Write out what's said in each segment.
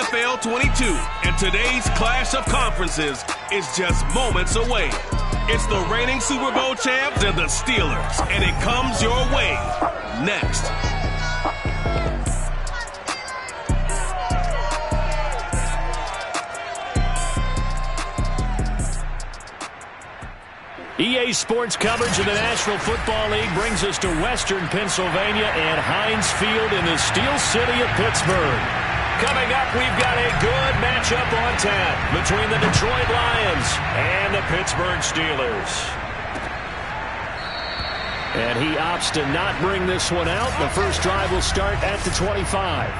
NFL 22, and today's clash of conferences is just moments away. It's the reigning Super Bowl champs and the Steelers, and it comes your way next. EA Sports coverage of the National Football League brings us to Western Pennsylvania and Heinz Field in the Steel City of Pittsburgh. Coming up, we've got a good matchup on tap between the Detroit Lions and the Pittsburgh Steelers. And he opts to not bring this one out. The first drive will start at the 25.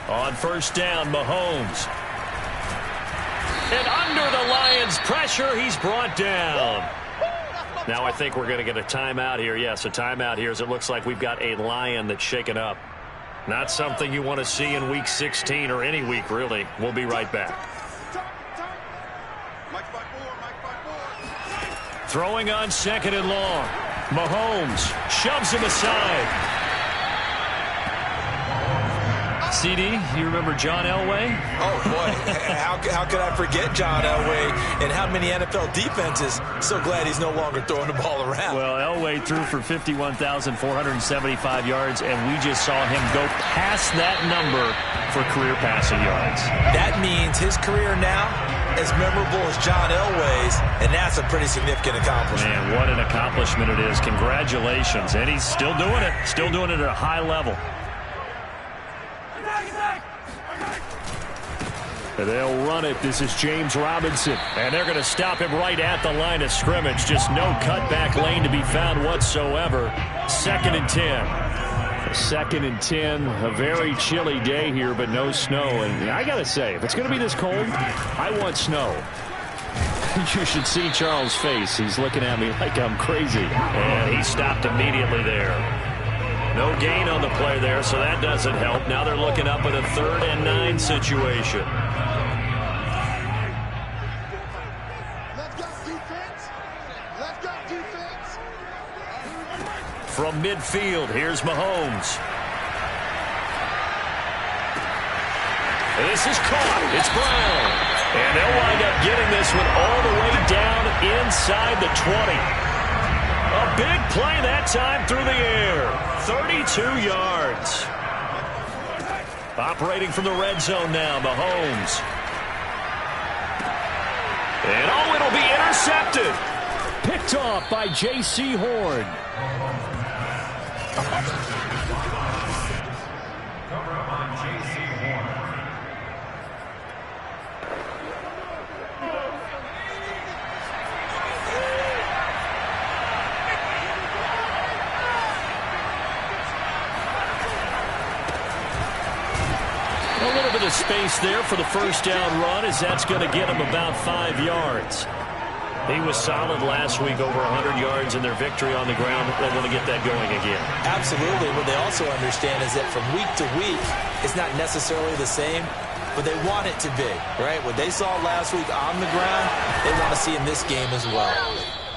On first down, Mahomes. And under the Lions' pressure, he's brought down. Now I think we're going to get a timeout here. Yes, a timeout here as it looks like we've got a Lion that's shaken up. Not something you want to see in Week 16 or any week, really. We'll be right back. Throwing on second and long. Mahomes shoves him aside. CD, you remember John Elway? Oh, boy. How could I forget John Elway and how many NFL defenses? So glad he's no longer throwing the ball around. Well, Elway threw for 51,475 yards, and we just saw him go past that number for career passing yards. That means his career now as memorable as John Elway's, and that's a pretty significant accomplishment. Man, what an accomplishment it is. Congratulations. And he's still doing it. Still doing it at a high level. They'll run it. This is James Robinson. And they're going to stop him right at the line of scrimmage. Just no cutback lane to be found whatsoever. 2nd and 10. 2nd and 10. A very chilly day here, but no snow. And I got to say, if it's going to be this cold, I want snow. You should see Charles' face. He's looking at me like I'm crazy. And he stopped immediately there. No gain on the play there, so that doesn't help. Now they're looking up at a 3rd and 9 situation. From midfield, here's Mahomes. This is caught. It's Brown. And they'll wind up getting this one all the way down inside the 20. A big play that time through the air. 32 yards. Operating from the red zone now, Mahomes. And oh, it'll be intercepted. Picked off by J.C. Horn. A little bit of space there for the first down run, as that's going to get him about 5 yards. He was solid last week, over 100 yards in their victory on the ground. They want to get that going again. Absolutely. What they also understand is that from week to week, it's not necessarily the same, but they want it to be, right? What they saw last week on the ground, they want to see in this game as well.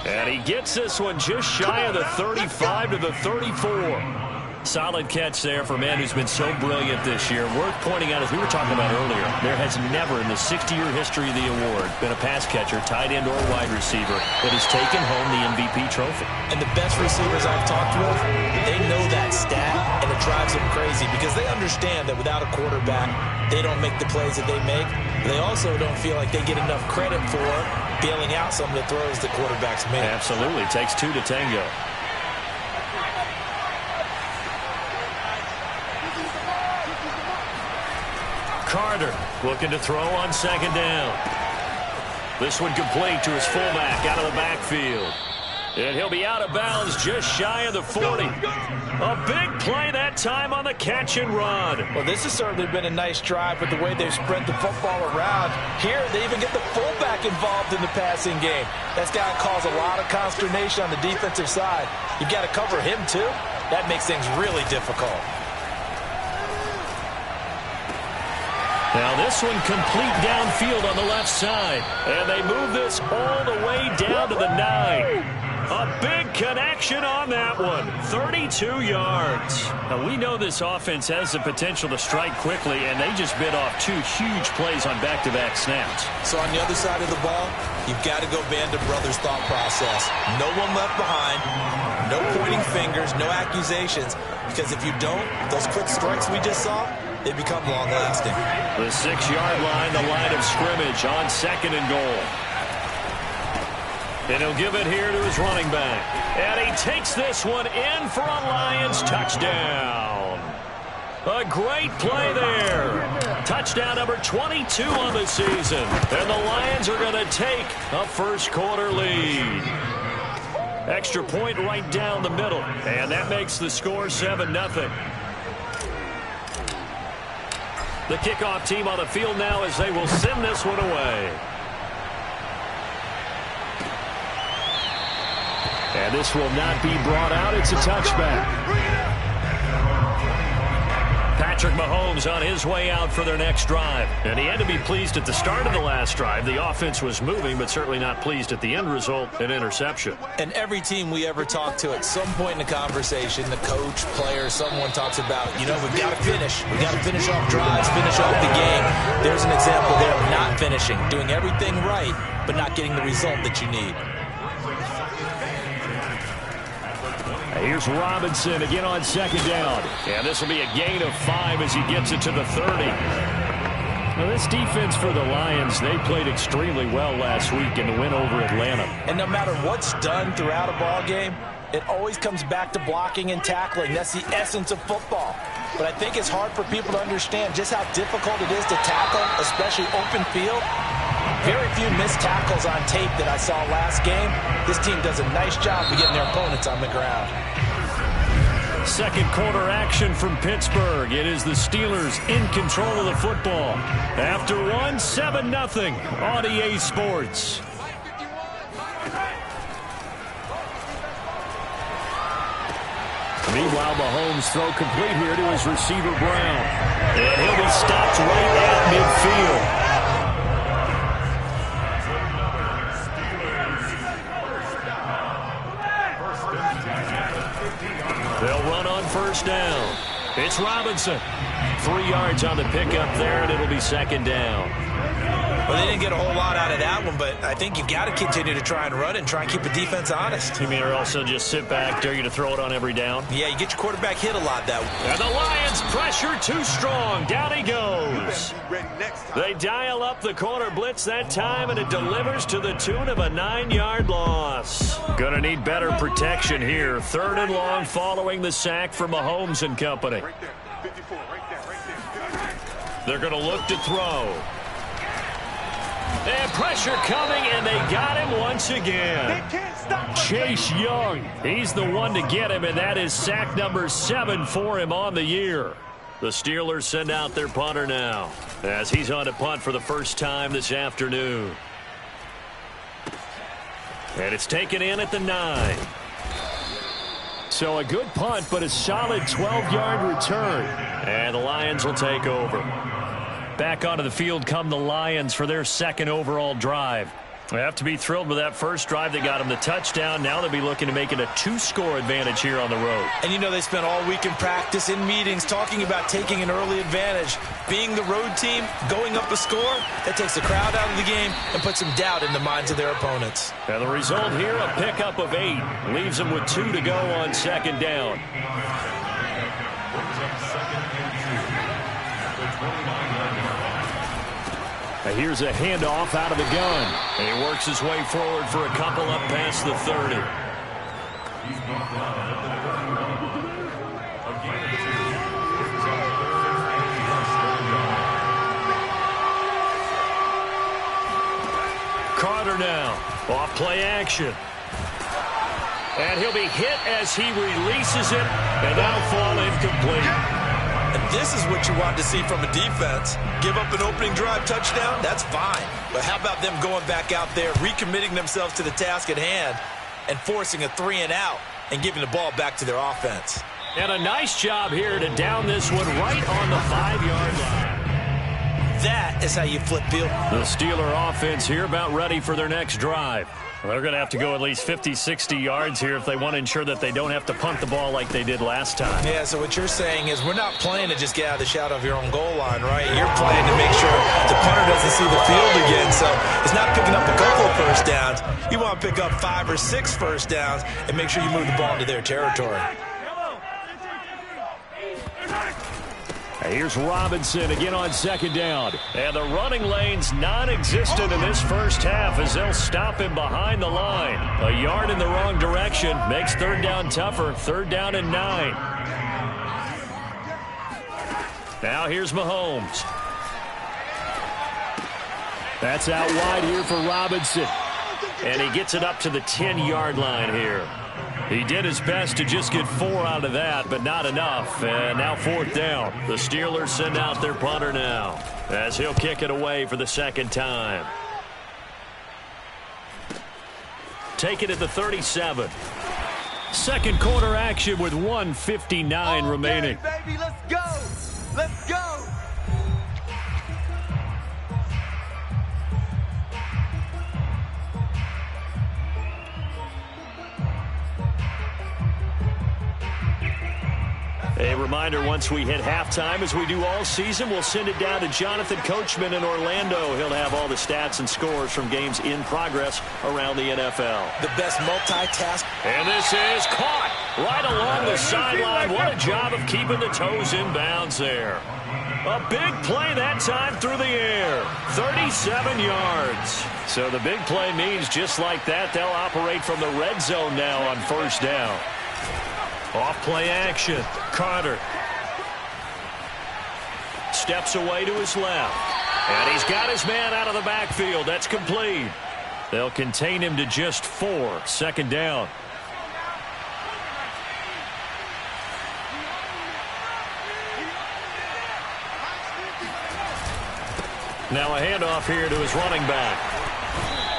And he gets this one just shy of the 35 to the 34. Solid catch there for a man who's been so brilliant this year. Worth pointing out, as we were talking about earlier, there has never in the 60-year history of the award been a pass catcher, tight end, or wide receiver that has taken home the MVP trophy. And the best receivers I've talked with, they know that stat, and it drives them crazy because they understand that without a quarterback, they don't make the plays that they make. They also don't feel like they get enough credit for bailing out some of the throws the quarterbacks make. Absolutely. It takes two to tango. Carter looking to throw on second down. This one complete to his fullback out of the backfield. And he'll be out of bounds just shy of the 40. A big play that time on the catch and run. Well, this has certainly been a nice drive with the way they've spread the football around. Here, they even get the fullback involved in the passing game. That's got to cause a lot of consternation on the defensive side. You've got to cover him, too. That makes things really difficult. Now this one complete downfield on the left side. And they move this all the way down to the 9. A big connection on that one. 32 yards. Now we know this offense has the potential to strike quickly, and they just bit off 2 huge plays on back-to-back snaps. So on the other side of the ball, you've got to go band of brothers thought process. No one left behind. No pointing fingers. No accusations. Because if you don't, those quick strikes we just saw, they become long-lasting. The 6-yard line, the line of scrimmage on 2nd and goal. And he'll give it here to his running back. And he takes this one in for a Lions touchdown. A great play there. Touchdown number 22 on the season. And the Lions are going to take a first-quarter lead. Extra point right down the middle. And that makes the score 7-0. The kickoff team on the field now as they will send this one away. And this will not be brought out. It's a touchback. Patrick Mahomes on his way out for their next drive. And he had to be pleased at the start of the last drive. The offense was moving, but certainly not pleased at the end result, an interception. And every team we ever talk to at some point in the conversation, the coach, player, someone talks about, we've got to finish. We've got to finish off drives, finish off the game. There's an example there of not finishing, doing everything right, but not getting the result that you need. Here's Robinson again on 2nd down. And this will be a gain of 5 as he gets it to the 30. Now this defense for the Lions, they played extremely well last week in the win over Atlanta. And no matter what's done throughout a ball game, it always comes back to blocking and tackling. That's the essence of football. But I think it's hard for people to understand just how difficult it is to tackle, especially open field. Very few missed tackles on tape that I saw last game. This team does a nice job of getting their opponents on the ground. Second quarter action from Pittsburgh. It is the Steelers in control of the football. After 7-0 on EA Sports. Meanwhile, Mahomes throw complete here to his receiver Brown. And he'll be stopped right at midfield. They'll run on first down. It's Robinson. 3 yards on the pickup there, and it'll be 2nd down. Well, they didn't get a whole lot out of that one, but I think you've got to continue to try and run and try and keep the defense honest. You mean or also just sit back, dare you to throw it on every down? Yeah, you get your quarterback hit a lot that way. And the Lions pressure too strong. Down he goes. They dial up the corner blitz that time, and it delivers to the tune of a 9-yard loss. Gonna need better protection here. 3rd and long following the sack from Mahomes and company. They're gonna look to throw. And pressure coming, and they got him once again. Chase Young, he's the one to get him, and that is sack number 7 for him on the year. The Steelers send out their punter now, as he's on to punt for the first time this afternoon. And it's taken in at the 9. So a good punt, but a solid 12-yard return. And the Lions will take over. Back onto the field come the Lions for their 2nd overall drive. They have to be thrilled with that first drive. They got them the touchdown. Now they'll be looking to make it a 2-score advantage here on the road. And they spent all week in practice, in meetings, talking about taking an early advantage. Being the road team, going up a score, that takes the crowd out of the game and puts some doubt in the minds of their opponents. And the result here, a pickup of 8. Leaves them with 2 to go on 2nd down. Here's a handoff out of the gun. And he works his way forward for a couple up past the 30. Carter now, off play action. And he'll be hit as he releases it, and that'll fall incomplete. And this is what you want to see from a defense. Give up an opening drive touchdown, that's fine. But how about them going back out there, recommitting themselves to the task at hand, and forcing a 3-and-out and giving the ball back to their offense. And a nice job here to down this one right on the 5-yard line. That is how you flip field. The Steeler offense here about ready for their next drive. They're going to have to go at least 50, 60 yards here if they want to ensure that they don't have to punt the ball like they did last time. Yeah, so what you're saying is we're not playing to just get out of the shadow of your own goal line, right? You're playing to make sure the punter doesn't see the field again. So it's not picking up a couple of first downs. You want to pick up 5 or 6 first downs and make sure you move the ball into their territory. Here's Robinson again on second down. And the running lane's non-existent in this first half as they'll stop him behind the line. A yard in the wrong direction makes third down tougher. Third down and 9. Now here's Mahomes. That's out wide here for Robinson. And he gets it up to the 10-yard line here. He did his best to just get 4 out of that, but not enough. And now fourth down. The Steelers send out their punter now as he'll kick it away for the second time. Take it at the 37. Second quarter action with 1:59 remaining. Baby, let's go. Let's go. A reminder, once we hit halftime, as we do all season, we'll send it down to Jonathan Coachman in Orlando. He'll have all the stats and scores from games in progress around the NFL. The best multitask. And this is caught right along the sideline. What a job of keeping the toes in bounds there. A big play that time through the air. 37 yards. So the big play means just like that, they'll operate from the red zone now on first down. Off play action. Carter steps away to his left. And he's got his man out of the backfield. That's complete. They'll contain him to just 4. Second down. Now a handoff here to his running back.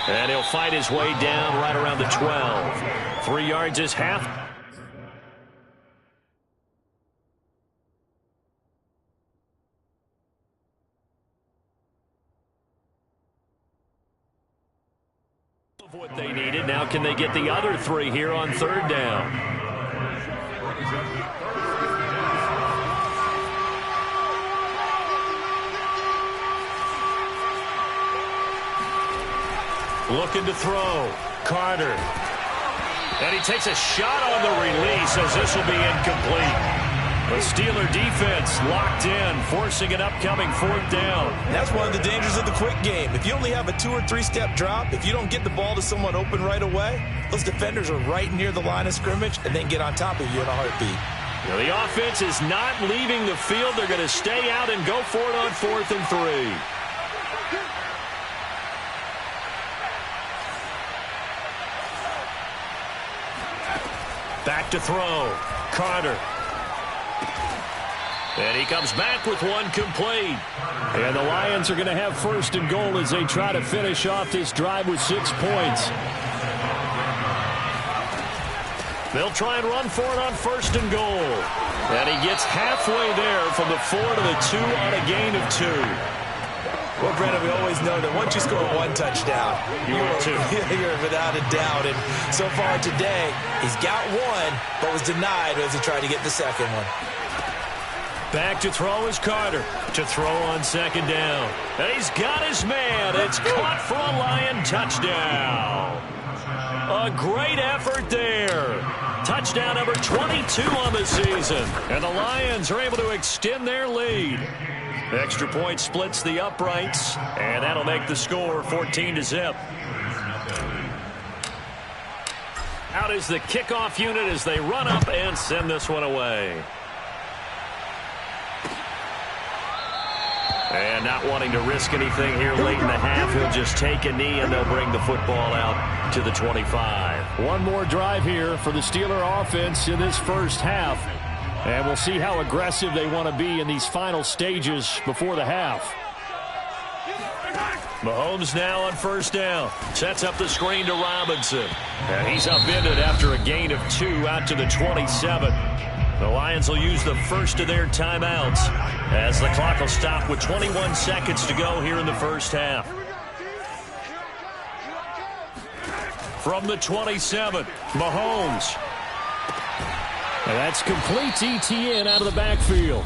And he'll fight his way down right around the 12. 3 yards is half. What they needed. Now can they get the other 3 here on third down? Looking to throw. Carter. And he takes a shot on the release as this will be incomplete. The Steeler defense locked in, forcing an upcoming fourth down. That's one of the dangers of the quick game. If you only have a 2- or 3-step drop, if you don't get the ball to someone open right away, those defenders are right near the line of scrimmage and then get on top of you in a heartbeat. Now, the offense is not leaving the field. They're going to stay out and go for it on 4th and 3. Back to throw. Carter. And he comes back with one complete. And the Lions are going to have first and goal as they try to finish off this drive with 6 points. They'll try and run for it on first and goal. And he gets halfway there from the 4 to the 2 on a gain of 2. Well, Brandon, we always know that once you score 1 touchdown, you're without a doubt. And so far today, he's got 1, but was denied as he tried to get the second one. Back to throw is Carter. To throw on second down. And he's got his man. It's caught for a Lion touchdown. A great effort there. Touchdown number 22 on the season. And the Lions are able to extend their lead. Extra point splits the uprights. And that'll make the score 14-0. Out is the kickoff unit as they run up and send this one away. And not wanting to risk anything here late in the half, he'll just take a knee and they'll bring the football out to the 25. One more drive here for the Steeler offense in this first half. And we'll see how aggressive they want to be in these final stages before the half. Mahomes now on first down. Sets up the screen to Robinson. And he's upended after a gain of 2 out to the 27. The Lions will use the first of their timeouts as the clock will stop with 21 seconds to go here in the first half. From the 27, Mahomes. And that's complete ETN out of the backfield.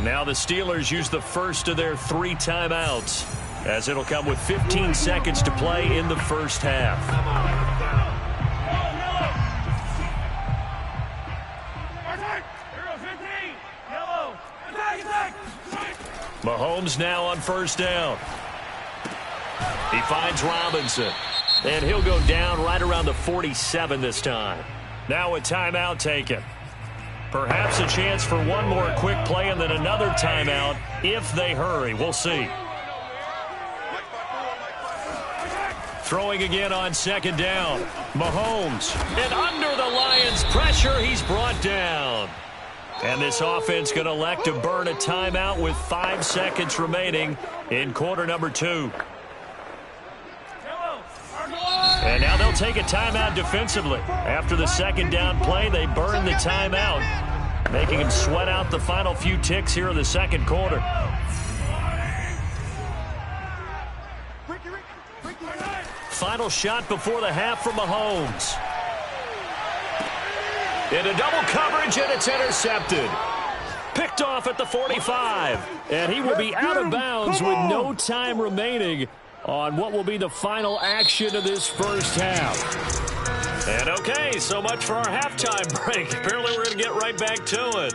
Now the Steelers use the first of their 3 timeouts as it'll come with 15 seconds to play in the first half. Mahomes now on first down. He finds Robinson. And he'll go down right around the 47 this time. Now a timeout taken. Perhaps a chance for one more quick play and then another timeout if they hurry. We'll see. Throwing again on second down. Mahomes. And under the Lions' pressure, he's brought down. And this offense going to elect to burn a timeout with 5 seconds remaining in quarter number 2. And now they'll take a timeout defensively. After the second down play, they burn the timeout, making them sweat out the final few ticks here in the second quarter. Final shot before the half from Mahomes. Into double coverage, and it's intercepted. Picked off at the 45. And he will be out of bounds with no time remaining on what will be the final action of this first half. And okay, so much for our halftime break. Apparently we're going to get right back to it.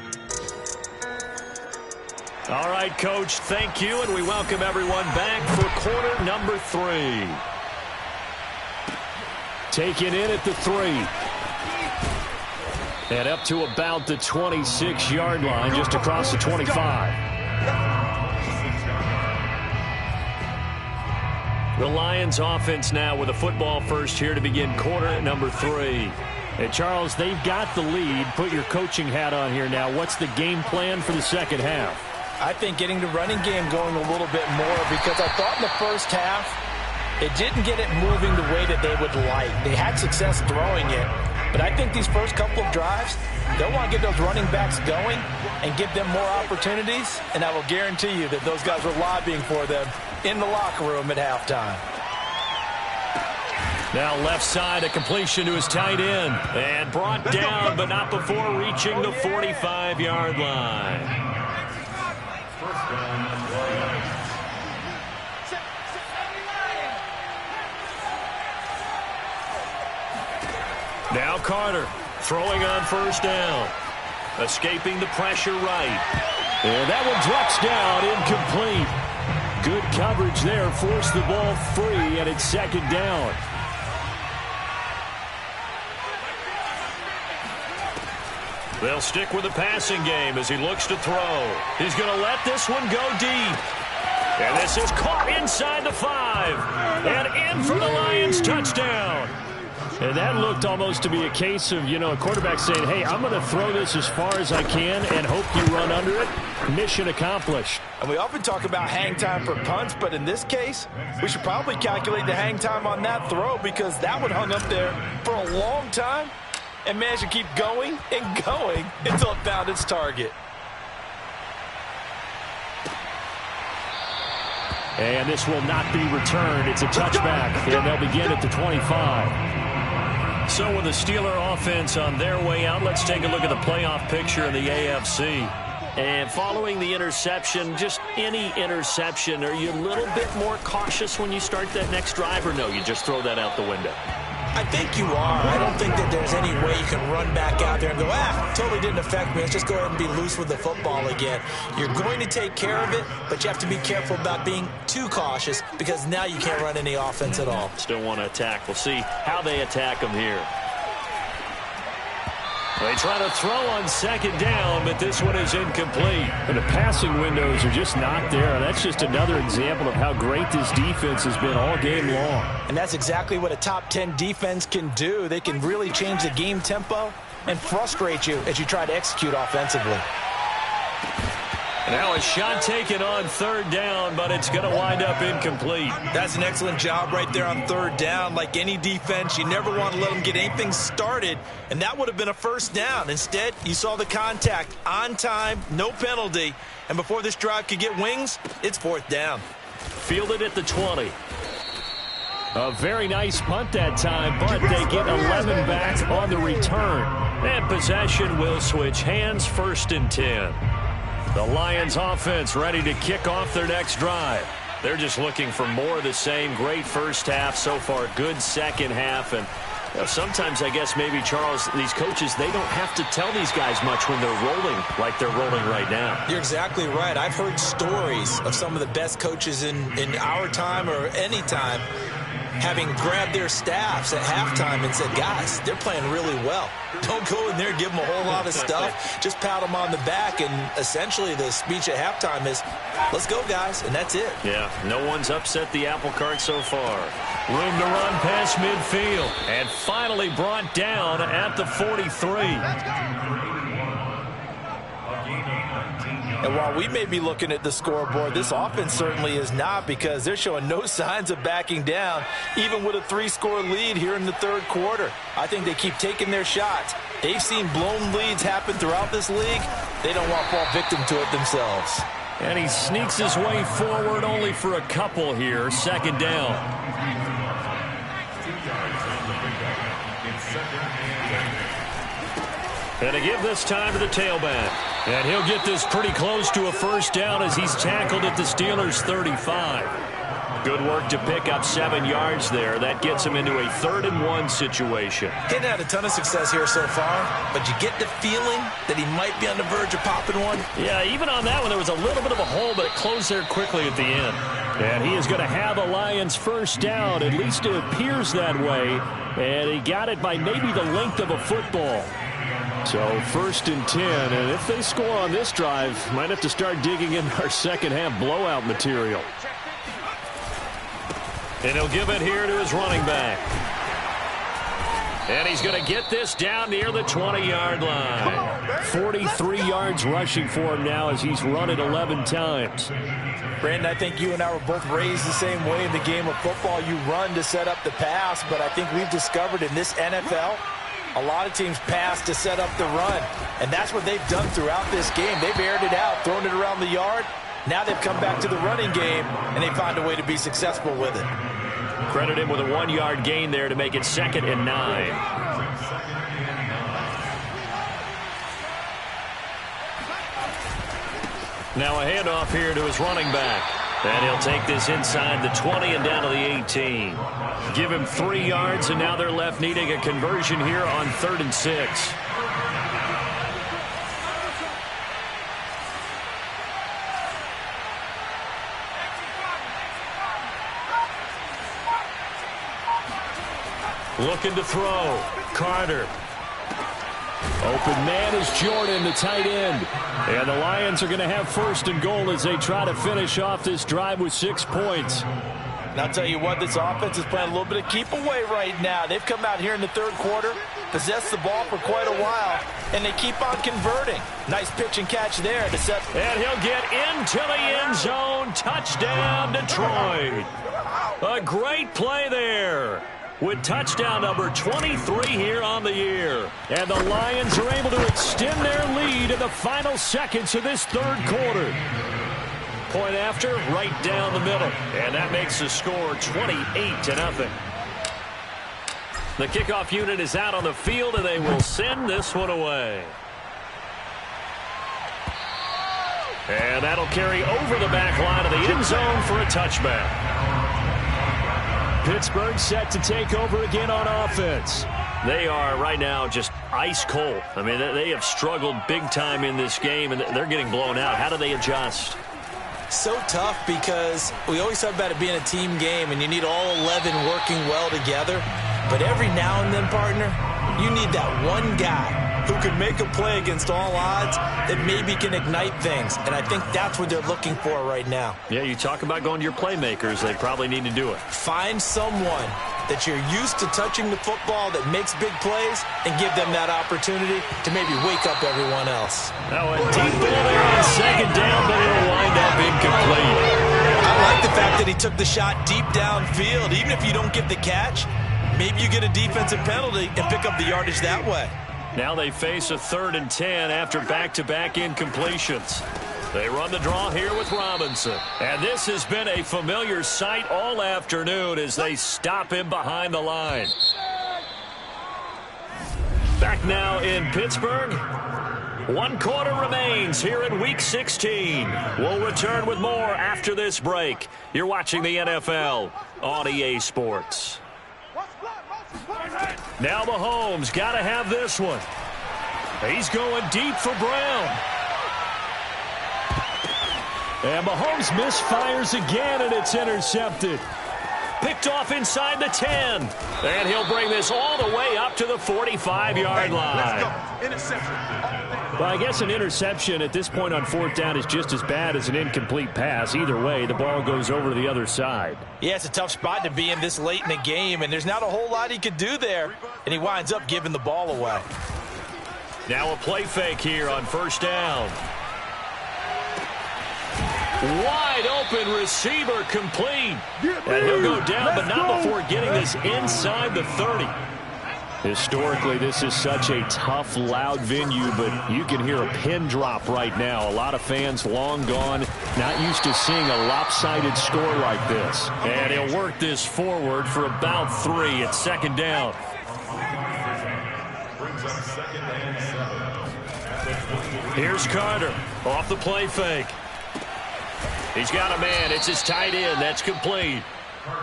All right, Coach, thank you, and we welcome everyone back for quarter number 3. Taken in at the 3. And up to about the 26-yard line, just across the 25. The Lions offense now with a football first here to begin quarter number 3. And Charles, they've got the lead. Put your coaching hat on here now. What's the game plan for the second half? I think getting the running game going a little bit more, because I thought in the first half it didn't get it moving the way that they would like. They had success throwing it, but I think these first couple of drives, they'll want to get those running backs going and give them more opportunities, and I will guarantee you that those guys were lobbying for them in the locker room at halftime. Now left side, a completion to his tight end. And brought down, but not before reaching the 45-yard line. Now Carter throwing on first down. Escaping the pressure right. And that one drops down, incomplete. Good coverage there, forced the ball free, and it's second down. They'll stick with the passing game as he looks to throw. He's going to let this one go deep. And this is caught inside the 5. And in for the Lions touchdown. And that looked almost to be a case of, a quarterback saying, hey, I'm going to throw this as far as I can and hope you run under it. Mission accomplished. And we often talk about hang time for punts, but in this case, we should probably calculate the hang time on that throw, because that one hung up there for a long time and managed to keep going and going until it found its target. And this will not be returned. It's a touchback, and they'll begin at the 25. So with the Steeler offense on their way out, let's take a look at the playoff picture in the AFC. And following the interception, just any interception, are you a little bit more cautious when you start that next drive, or no, you just throw that out the window? I think you are. I don't think that there's any way you can run back out there and go, totally didn't affect me. Let's just go ahead and be loose with the football again. You're going to take care of it, but you have to be careful about being too cautious, because now you can't run any offense at all. Still want to attack. We'll see how they attack them here. They try to throw on second down, but this one is incomplete. And the passing windows are just not there. That's just another example of how great this defense has been all game long. And that's exactly what a top 10 defense can do. They can really change the game tempo and frustrate you as you try to execute offensively. Now a shot taken on third down, but it's going to wind up incomplete. That's an excellent job right there on third down. Like any defense, you never want to let them get anything started, and that would have been a first down. Instead, you saw the contact on time, no penalty, and before this drive could get wings, it's fourth down. Fielded at the 20. A very nice punt that time, but they get 11 back on the return. And possession will switch hands, 1st and 10. The Lions offense ready to kick off their next drive. They're just looking for more of the same. Great first half so far, good second half. And sometimes I guess maybe, Charles, these coaches, they don't have to tell these guys much when they're rolling like they're rolling right now. You're exactly right. I've heard stories of some of the best coaches in our time or any time having grabbed their staffs at halftime and said, guys, they're playing really well. Don't go in there and give them a whole lot of stuff. Just pat them on the back, and essentially the speech at halftime is, let's go, guys, and that's it. Yeah, no one's upset the apple cart so far. Room to run past midfield, and finally brought down at the 43. And while we may be looking at the scoreboard, this offense certainly is not, because they're showing no signs of backing down, even with a 3-score lead here in the third quarter. I think they keep taking their shots. They've seen blown leads happen throughout this league. They don't want to fall victim to it themselves. And he sneaks his way forward only for a couple here. 2nd down. And to give this time to the tailback. And he'll get this pretty close to a first down as he's tackled at the Steelers' 35. Good work to pick up 7 yards there. That gets him into a 3rd and 1 situation. Hadn't had a ton of success here so far, but you get the feeling that he might be on the verge of popping one. Yeah, even on that one, there was a little bit of a hole, but it closed there quickly at the end. And he is going to have a Lions first down. At least it appears that way. And he got it by maybe the length of a football. So 1st and 10, and if they score on this drive, might have to start digging in our second half blowout material. And he'll give it here to his running back. And he's going to get this down near the 20-yard line. 43 yards rushing for him now as he's run it 11 times. Brandon, I think you and I were both raised the same way in the game of football. You run to set up the pass, but I think we've discovered in this NFL, a lot of teams pass to set up the run, and that's what they've done throughout this game. They've aired it out, thrown it around the yard. Now they've come back to the running game, and they find a way to be successful with it. Credit him with a 1-yard gain there to make it 2nd and 9. Now a handoff here to his running back. And he'll take this inside the 20 and down to the 18. Give him 3 yards, and now they're left needing a conversion here on 3rd and 6. Looking to throw. Carter. Open man is Jordan, the tight end. And the Lions are going to have 1st and goal as they try to finish off this drive with 6 points. And I'll tell you what, this offense is playing a little bit of keep away right now. They've come out here in the third quarter, possessed the ball for quite a while, and they keep on converting. Nice pitch and catch there to set. And he'll get into the end zone. Touchdown, Detroit. A great play there, with touchdown number 23 here on the year. And the Lions are able to extend their lead in the final seconds of this third quarter. Point after, right down the middle. And that makes the score 28-0. The kickoff unit is out on the field, and they will send this one away. And that'll carry over the back line of the end zone for a touchback. Pittsburgh set to take over again on offense. They are right now just ice cold. I mean, they have struggled big time in this game, and they're getting blown out. How do they adjust? So tough, because we always talk about it being a team game, and you need all 11 working well together. But every now and then, partner, you need that one guy who can make a play against all odds that maybe can ignite things. And I think that's what they're looking for right now. Yeah, you talk about going to your playmakers. They probably need to do it. Find someone that you're used to touching the football that makes big plays and give them that opportunity to maybe wake up everyone else. Now a deep ball there on second down, but it'll wind up incomplete. I like the fact that he took the shot deep downfield. Even if you don't get the catch, maybe you get a defensive penalty and pick up the yardage that way. Now they face a 3rd and 10 after back-to-back incompletions. They run the draw here with Robinson. And this has been a familiar sight all afternoon as they stop him behind the line. Back now in Pittsburgh. 1 quarter remains here in Week 16. We'll return with more after this break. You're watching the NFL on EA Sports. Now Mahomes got to have this one. He's going deep for Brown. And Mahomes misfires again, and it's intercepted. Picked off inside the 10. And he'll bring this all the way up to the 45-yard line. Let's go. Interception. Well, I guess an interception at this point on 4th down is just as bad as an incomplete pass. Either way, the ball goes over to the other side. Yeah, it's a tough spot to be in this late in the game, and there's not a whole lot he could do there, and he winds up giving the ball away. Now a play fake here on 1st down. Wide open receiver complete. And he'll go down, but not before getting this inside the 30. Historically, this is such a tough, loud venue, but you can hear a pin drop right now. A lot of fans long gone, not used to seeing a lopsided score like this. And he'll work this forward for about 3 at 2nd down. Here's Carter off the play fake. He's got a man. It's his tight end. That's complete.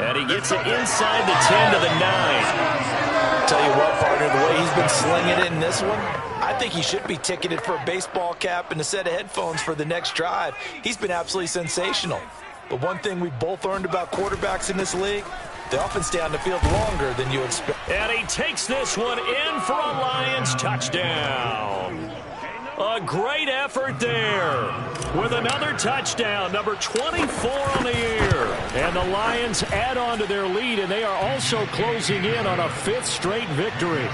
And he gets it inside the 10 to the 9. Tell you what, partner, the way he's been slinging it in this one, I think he should be ticketed for a baseball cap and a set of headphones for the next drive. He's been absolutely sensational. But one thing we both learned about quarterbacks in this league, they often stay on the field longer than you expect. And he takes this one in for a Lions touchdown. A great effort there with another touchdown, number 24 on the year. And the Lions add on to their lead, and they are also closing in on a 5th straight victory.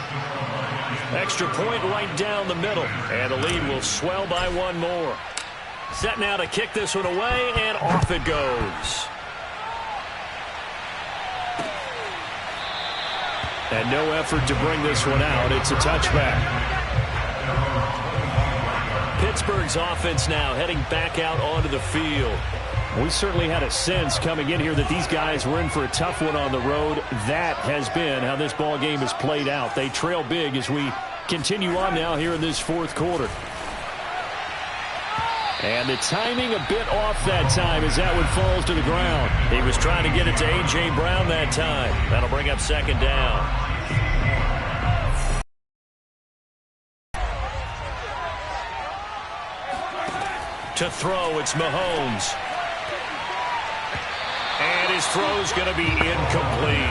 Extra point right down the middle, and the lead will swell by 1 more. Set now to kick this one away, and off it goes. And no effort to bring this one out. It's a touchback. Pittsburgh's offense now heading back out onto the field. We certainly had a sense coming in here that these guys were in for a tough one on the road. That has been how this ball game has played out. They trail big as we continue on now here in this 4th quarter. And the timing a bit off that time as that one falls to the ground. He was trying to get it to A.J. Brown that time. That'll bring up 2nd down. To throw, it's Mahomes. And his throw's going to be incomplete.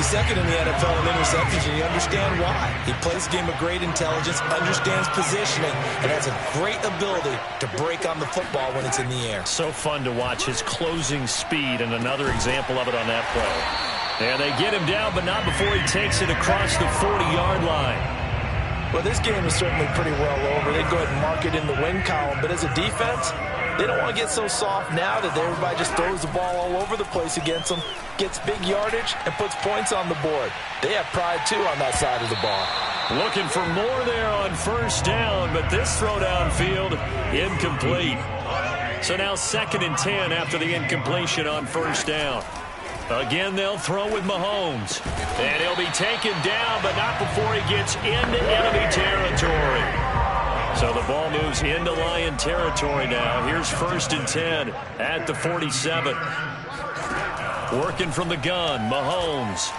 He's 2nd in the NFL in interceptions, and you understand why. He plays a game of great intelligence, understands positioning, and has a great ability to break on the football when it's in the air. So fun to watch his closing speed, and another example of it on that play. And they get him down, but not before he takes it across the 40-yard line. Well, this game is certainly pretty well over. They go ahead and mark it in the win column. But as a defense, they don't want to get so soft now that everybody just throws the ball all over the place against them, gets big yardage, and puts points on the board. They have pride, too, on that side of the ball. Looking for more there on 1st down, but this throw downfield, incomplete. So now 2nd and 10 after the incompletion on 1st down. Again, they'll throw with Mahomes. And he'll be taken down, but not before he gets into enemy territory. So the ball moves into Lion territory now. Here's 1st and 10 at the 47. Working from the gun, Mahomes.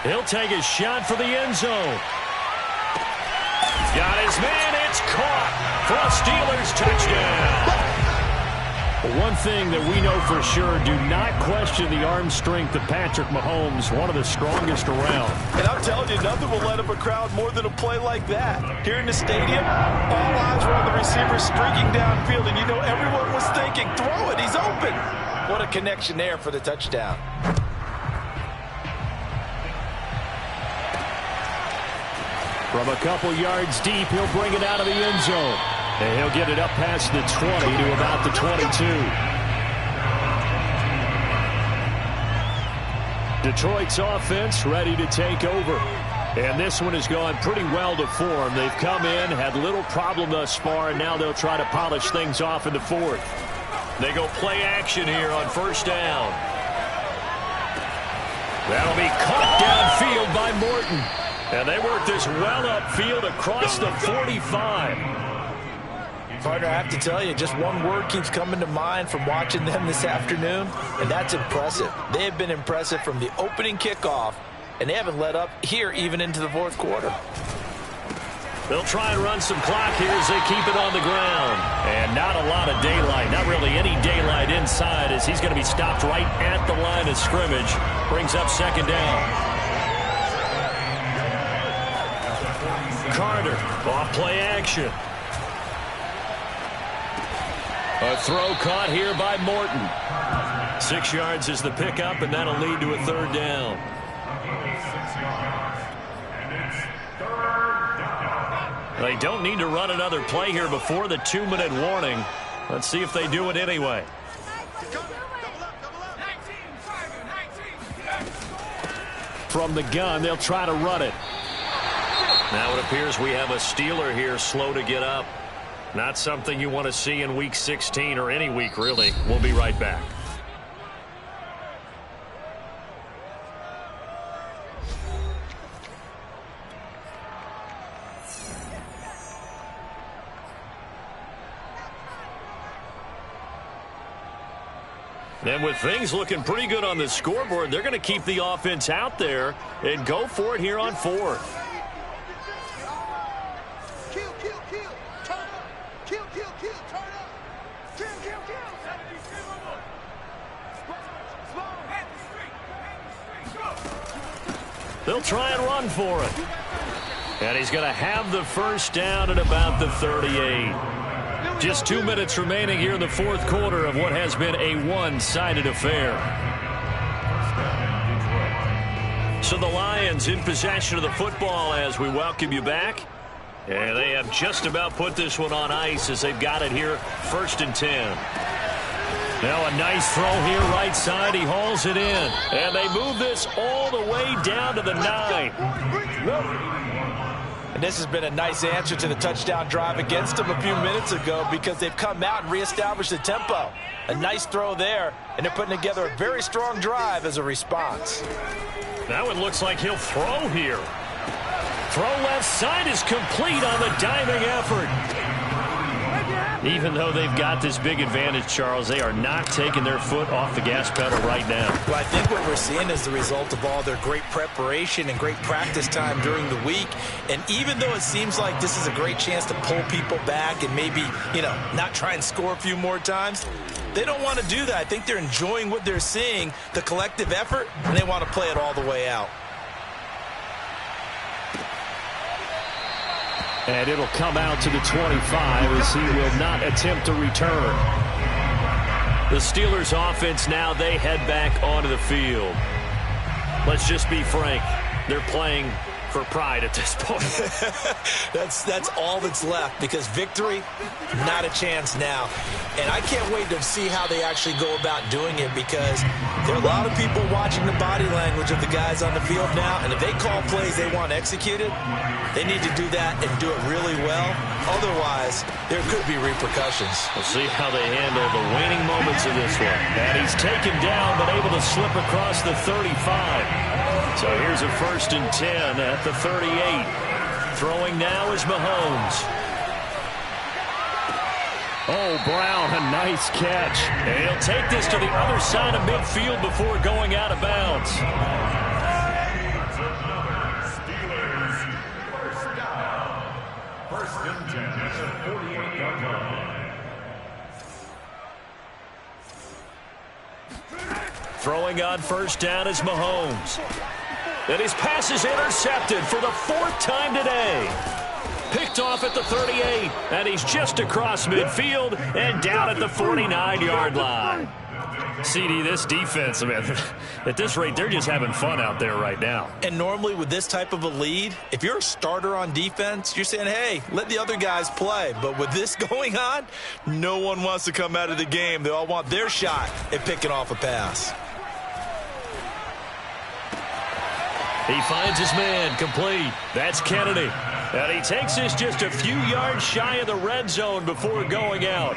He'll take a shot for the end zone. Got his man, it's caught for a Steelers touchdown. One thing that we know for sure, do not question the arm strength of Patrick Mahomes, one of the strongest around. And I'm telling you, nothing will let up a crowd more than a play like that. Here in the stadium, all eyes were on the receiver streaking downfield, and you know everyone was thinking, throw it, he's open. What a connection there for the touchdown. From a couple yards deep, he'll bring it out of the end zone. And he'll get it up past the 20 to about the 22. Detroit's offense ready to take over. And this one has gone pretty well to form. They've come in, had little problem thus far, and now they'll try to polish things off in the fourth. They go play action here on first down. That'll be caught downfield by Morton. And they work this well upfield across the 45. Partner, I have to tell you, just one word keeps coming to mind from watching them this afternoon, and that's impressive. They have been impressive from the opening kickoff, and they haven't let up here even into the fourth quarter. They'll try and run some clock here as they keep it on the ground. And not a lot of daylight, not really any daylight inside, as he's going to be stopped right at the line of scrimmage. Brings up second down. Carter, off play action. A throw caught here by Morton. 6 yards is the pickup, and that'll lead to a third down. They don't need to run another play here before the 2-minute warning. Let's see if they do it anyway. From the gun, they'll try to run it. Now it appears we have a Steeler here slow to get up. Not something you want to see in Week 16 or any week, really. We'll be right back. And with things looking pretty good on the scoreboard, they're going to keep the offense out there and go for it here on fourth. They'll try and run for it. And he's going to have the first down at about the 38. Just 2 minutes remaining here in the fourth quarter of what has been a one-sided affair. So the Lions in possession of the football as we welcome you back. And they have just about put this one on ice as they've got it here, 1st and 10. Now a nice throw here right side. He hauls it in. And they move this all the way down to the 9. And this has been a nice answer to the touchdown drive against them a few minutes ago because they've come out and reestablished the tempo. A nice throw there, and they're putting together a very strong drive as a response. Now it looks like he'll throw here. Throw left side is complete on the diving effort. Even though they've got this big advantage, Charles, they are not taking their foot off the gas pedal right now. Well, I think what we're seeing is the result of all their great preparation and great practice time during the week. And even though it seems like this is a great chance to pull people back and maybe, not try and score a few more times, they don't want to do that. I think they're enjoying what they're seeing, the collective effort, and they want to play it all the way out. And it'll come out to the 25 as he will not attempt to return. The Steelers offense now, they head back onto the field. Let's just be frank. They're playing for pride at this point. That's all that's left because victory, not a chance now. And I can't wait to see how they actually go about doing it because there are a lot of people watching the body language of the guys on the field now, and if they call plays they want executed, they need to do that and do it really well. Otherwise, there could be repercussions. We'll see how they handle the waning moments of this one. And he's taken down but able to slip across the 35. So here's a 1st and 10 at the 38. Throwing now is Mahomes. Oh, Brown, a nice catch. And he'll take this to the other side of midfield before going out of bounds. Throwing on first down is Mahomes. And his pass is intercepted for the 4th time today. Picked off at the 38, and he's just across midfield and down at the 49-yard line. CD, this defense, man, at this rate, they're just having fun out there right now. And normally with this type of a lead, if you're a starter on defense, you're saying, hey, let the other guys play. But with this going on, no one wants to come out of the game. They all want their shot at picking off a pass. He finds his man, complete. That's Kennedy. And he takes this just a few yards shy of the red zone before going out.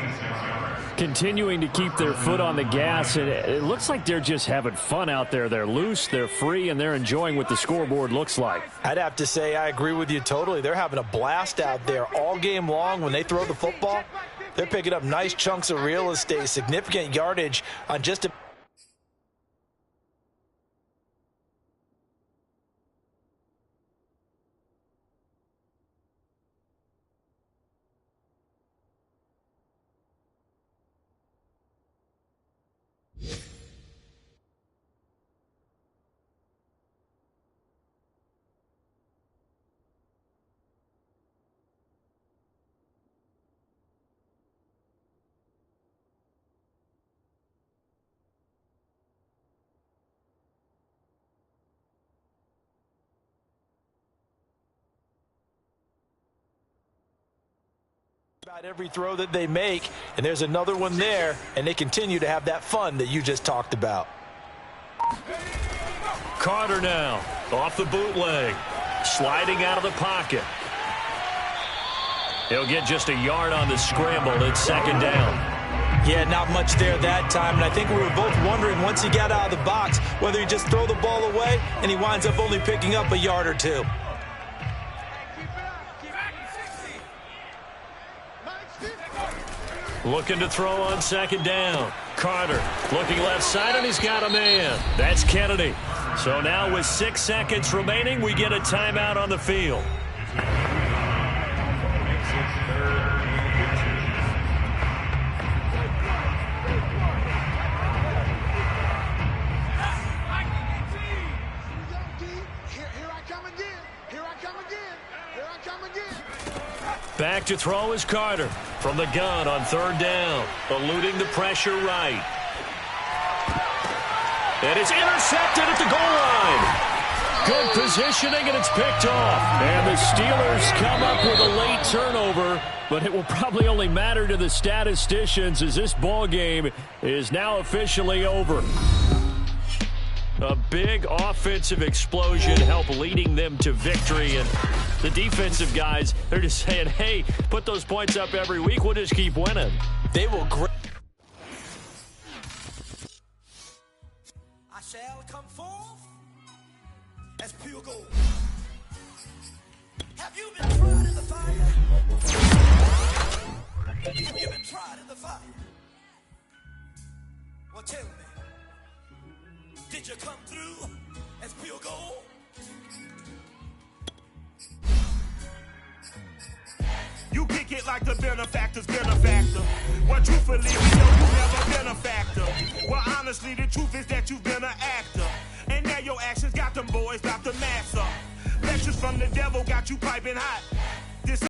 Continuing to keep their foot on the gas, and it looks like they're just having fun out there. They're loose, they're free, and they're enjoying what the scoreboard looks like. I'd have to say I agree with you totally. They're having a blast out there all game long. When they throw the football, they're picking up nice chunks of real estate, significant yardage on just a... about every throw that they make, and there's another one there, and they continue to have that fun that you just talked about. Carter now off the bootleg, sliding out of the pocket. He'll get just a yard on the scramble. It's second down. Yeah, not much there that time, and I think we were both wondering once he got out of the box whether he just throw the ball away and he winds up only picking up a yard or two. Looking to throw on second down. Carter looking left side, and he's got a man. That's Kennedy. So now with 6 seconds remaining, we get a timeout on the field. Back to throw is Carter from the gun on third down, eluding the pressure right. And it's intercepted at the goal line. Good positioning, and it's picked off. And the Steelers come up with a late turnover, but it will probably only matter to the statisticians as this ball game is now officially over. A big offensive explosion helped leading them to victory, and the defensive guys, they're just saying, hey, put those points up every week, we'll just keep winning. They will great. I shall come forth as pure gold. Have you been tried in the fire? Have you been tried in the fire? Well, tell me. Did you come through as pure gold? You kick it like the benefactor's benefactor. Well, truthfully, we know you've never been a factor. Well, honestly, the truth is that you've been an actor. And now your actions got them boys about to mass up. Lectures from the devil got you piping hot.